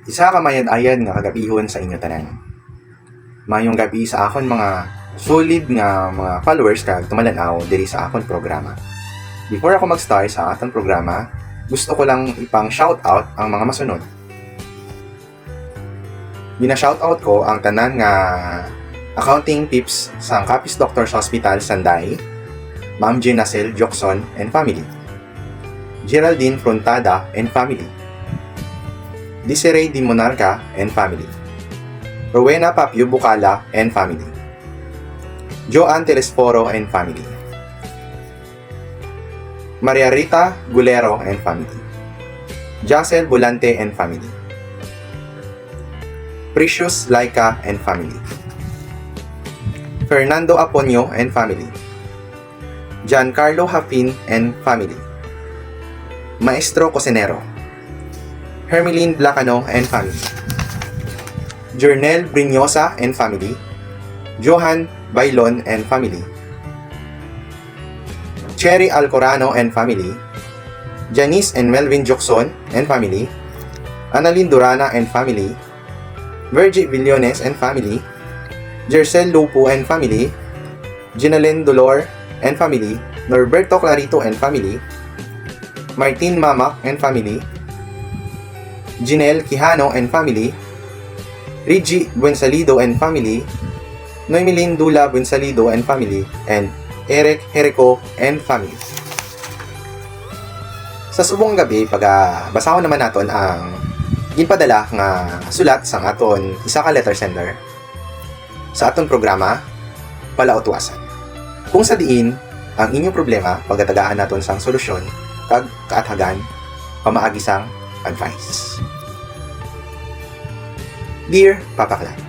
Isa ka mayad-ayad nga kagabihon sa inyo tanan. Mayong gabi sa akon mga solid nga mga followers kag tumalanaw diri sa akon programa. Before ako mag-start sa atong programa, gusto ko lang ipang shoutout ang mga masunod. Gina-shoutout ko ang tanan nga accounting tips sa Capiz Doctors Hospital Sanday, Ma'am Ginacel Jokson and family, Geraldine Frontada and family, Desiree Di Monarca and family, Rowena Papio Bucala and family, Joanne Telesforo and family, Maria Rita Gulero and family, Jacel Volante and family, Precious Laika and family, Fernando Aponio and family, Giancarlo Hafin and family, Maestro Cosinero, Hermeline Blacano and family, Jernel Brignosa and family, Johan Bailon and family, Cherry Alcorano and family, Janice and Melvin Jokson and family, Annalyn Durana and family, Virgie Villones and family, Jercel Lupo and family, Ginalen Dolor and family, Norberto Clarito and family, Martin Mamak and family, Jinel Quijano and family, Rigi Buensalido and family, Noemelin Dula Buensalido and family, and Eric Jerico and family. Sa subong gabi, basahon naman naton ang ginpadala nga sulat sang aton isa ka letter sender sa aton programa Palautuasan. Kung sa diin ang inyong problema pagatagaan naton sang solusyon kag kaathagan pamaagi sang advice. Dear Papa Clan,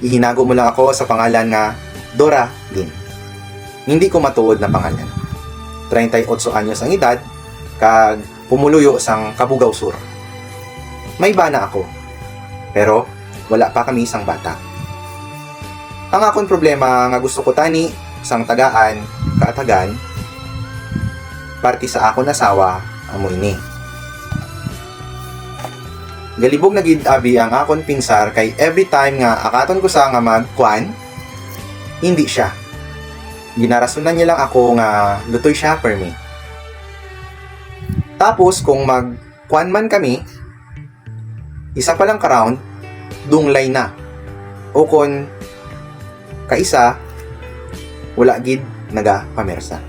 ihinago mo lang ako sa pangalan nga Dora Lynn. Hindi ko matuod na pangalan. 38 anyos ang edad, kag pumuluyo sang Kabugaw Sur. May bana ako, pero wala pa kami isang bata. Ang akong problema nga gusto ko tani sang tagaan, kaatagan, parti sa akong asawa, amo ini. Galibog na gid abi ang akon pinsar kay every time nga akaton ko sa nga magkuan, hindi siya. Ginarasunan niya lang ako nga lutoy siya per me. Tapos kung magkuan man kami, isa pa lang ka-round, dunglay na. O kon kaisa, wala gid naga pamersa.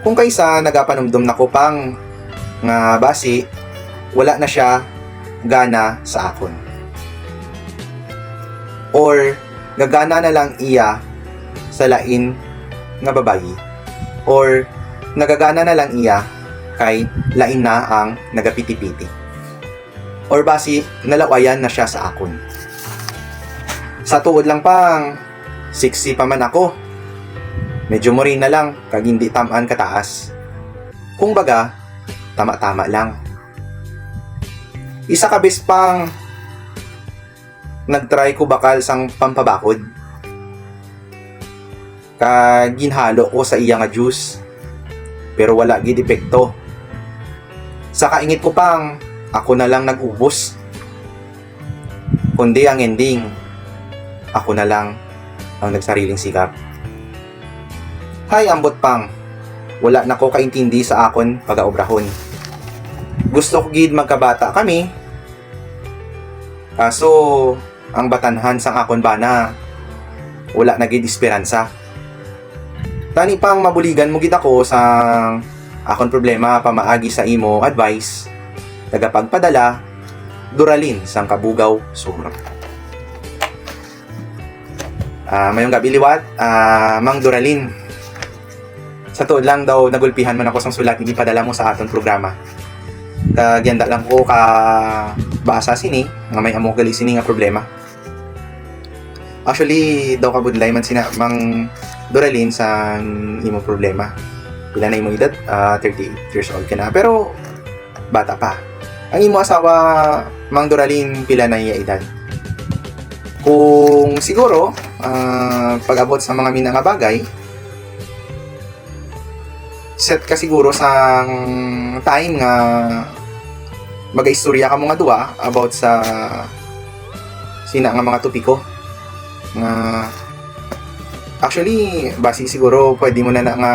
Kung kaisa nagapanumdum na ko pang nga basi, wala na siya gana sa akon. Or gagana na lang iya sa lain nga babayi. Or nagagana na lang iya kay lain na ang nagapiti-piti. Or basi nalawayan na siya sa akon. Sa tuod lang pang sexy pa man ako. Medyo morena lang kag hindi tamaan kataas. Kung baga, tama-tama lang. Isa ka bes pang nagtry ko bakal sang pampabakod. Kag ginhalo ko sa iya nga juice. Pero wala gid epekto. Sa kaingit ko pang ako na lang nag-ubos. Kundi ang ending, ako na lang ang nagsariling sikap. Hay ambot pang, wala na ko kaintindi sa akon pagaobrahon. Gusto ko gid magkabata kami. Kaso ang batanhan sang akon bana, wala na gid esperansa. Tani pang mabuligan mo gid ako sa akon problema pamaagi sa imo advice. Tagapagpadala, Doralyn sang Kabugaw Sur. Mayong gabi liwat, Mang Doralyn. Sa tuod lang daw nagulpihan man ako sang sulat hindi padala mo sa aton programa. Kagyanda lang ko ka basa sini nga may amo gali sini nga problema. Actually daw kabudlay man sina Mang Doralyn sa imo problema. Pila na imo edad? 38 years old ka na, pero bata pa. Ang imo asawa Mang Doralyn pila na iya edad? Kung siguro pag-abot sa mga mina nga bagay, set ka siguro sa time nga magaistorya ka mo nga duwa about sa sina nga mga topiko nga actually basi siguro pwede mo na nga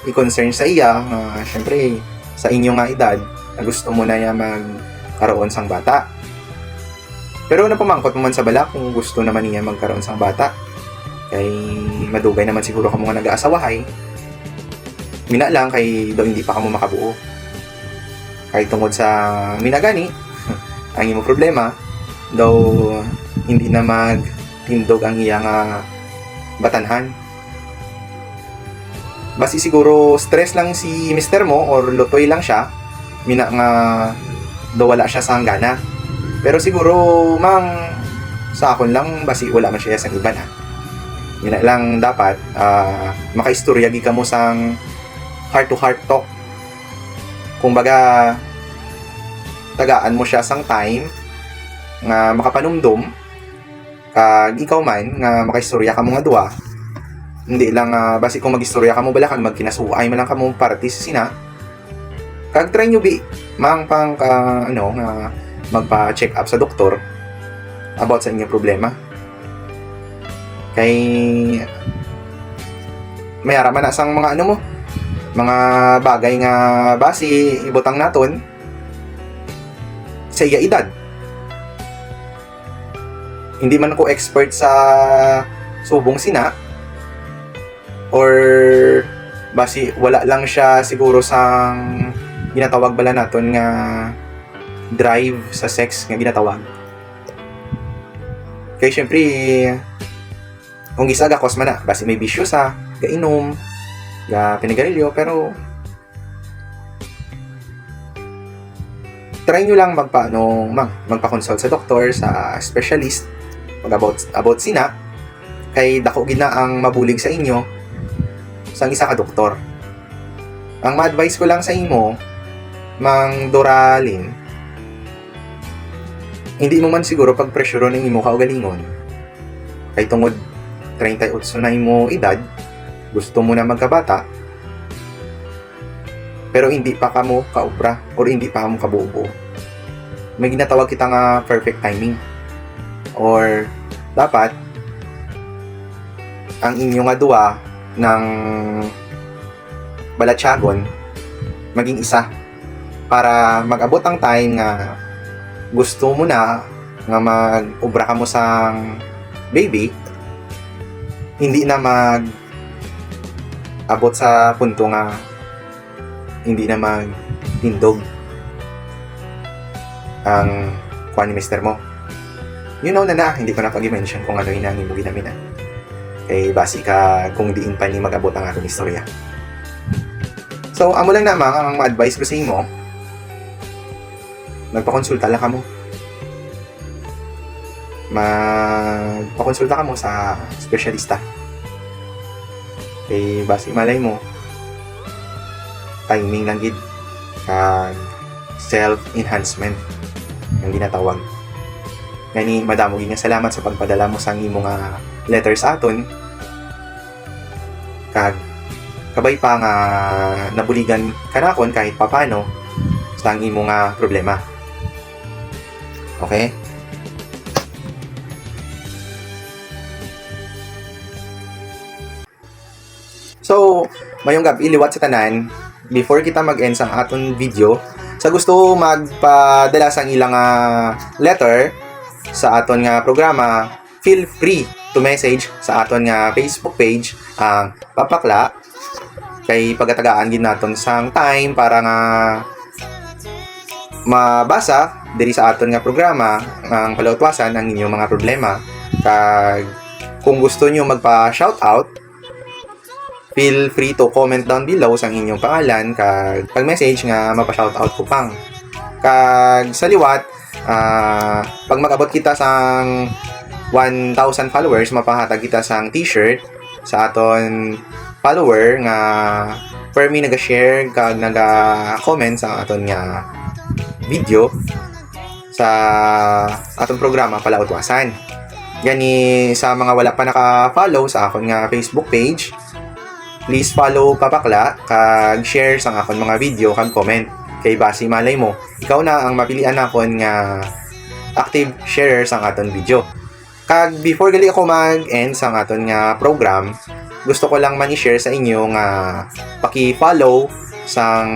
i-concern sa iya nga syempre sa inyo nga edad na gusto mo na ya magkaroon sang bata. Pero napamangkot mo man sa bala kung gusto naman niya magkaroon sang bata. Kay madugay naman siguro ka mo nga nag-aasawahay. Mina lang kay daw hindi pa ka mo makabuo. Kay tungod sa minagani, ang imo problema, daw hindi na magtindog ang iya nga batanhan. Basi siguro stress lang si mister mo or lutoy lang siya, mina nga daw wala siya sa hanggana. Pero siguro, sa akon lang, basi wala man siya sa iba na. Yun lang dapat, makaistorya ka mo sang heart-to-heart talk. Kung baga, tagaan mo siya sang time, nga makapanumdum, kag ikaw man, nga makaistorya ka mo nga duwa, hindi lang, basi kung mag-istorya ka mo bala, kag magkinasuay man lang ka mo partis sina, kag try nyo nga, magpa-check up sa doktor about sa inyong problema. Kay mayara man na sang mga mga bagay nga basi ibutang naton sa iya edad. Hindi man ako expert sa subong sina or basi wala lang siya siguro sang ginatawag bala naton nga drive sa sex nga ginatawag. Kaya syempre kung gisa gakos man na basi may bisyo sa gainom ga pinigarilyo, pero try nyo lang magpa-consult sa doktor, sa specialist about sina kay dako gina ang mabulig sa inyo sang isa ka doktor. Ang ma-advise ko lang sa imo, Mang Doralin, hindi mo man siguro pag-pressureon ng imo kaugalingon. Kay tungod 38 na imo edad, gusto mo na magkabata, pero hindi pa ka mo kaubra or hindi pa ka mo kabuo. May ginatawag kita nga perfect timing. Or dapat ang inyo nga duwa ng balatsagon maging isa para mag-abot ang time nga gusto mo na nga mag-ubra ka mo sang baby, hindi na abot sa punto nga hindi na magtindog ang kuha ni mister mo. You know na hindi ko na pag-mention kung ano yung nangin mo ginamina. Kay basi ka kung diin pa ni mag-abot ang aking istorya. So, amo lang naman ang ma-advise ko sa imo, magpakonsulta lang ka mo. Magpakonsulta ka mo sa specialista. Kay basi malay mo, timing lang gid kag self-enhancement ang ginatawag. Gani, madamo gid nga salamat sa pagpadala mo sa imong nga letter sa aton. Kag kabay pa nga nabuligan kanakon kahit papano sa imong nga problema. Okay? So, mayong gabi liwat sa tanan, before kita mag-end sa aton video, sa gusto magpadala sang ilang letter sa aton nga programa, feel free to message sa aton nga Facebook page ang Papakla, kay pagatagaan gid naton sang time para nga mabasa diri sa aton nga programa ang palautwasan ang inyong mga problema. Kag kung gusto nyo magpa-shoutout, feel free to comment down below sa inyong pangalan kag pag-message nga mapa-shoutout ko pang. Kag sa liwat, pag mag-abot kita sang 1,000 followers, mapahatag kita sang t-shirt sa aton follower nga per me naga-share kag naga-comment sa aton nga video sa aton programa Palautwasan. Gani sa mga wala pa naka-follow sa akon nga Facebook page, please follow Papakla kag share sang akon mga video kag comment. Kay basi malay mo, ikaw na ang mapilian nakon nga active sharer sa aton video. Kag before gali ako mag-end sa aton nga program, gusto ko lang man i-share sa inyo nga paki-follow sang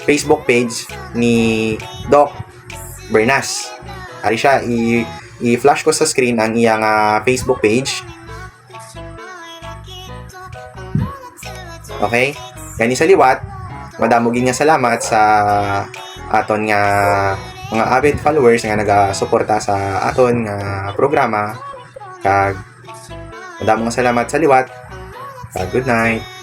Facebook page ni Doc Bernas. Ari siya, i-flash ko sa screen ang iyang Facebook page. Okay? Kani sa liwat, madamogin nga salamat sa aton nga mga avid followers nga naga-suporta sa aton nga programa. Kag madamo nga salamat sa liwat. Kag good night.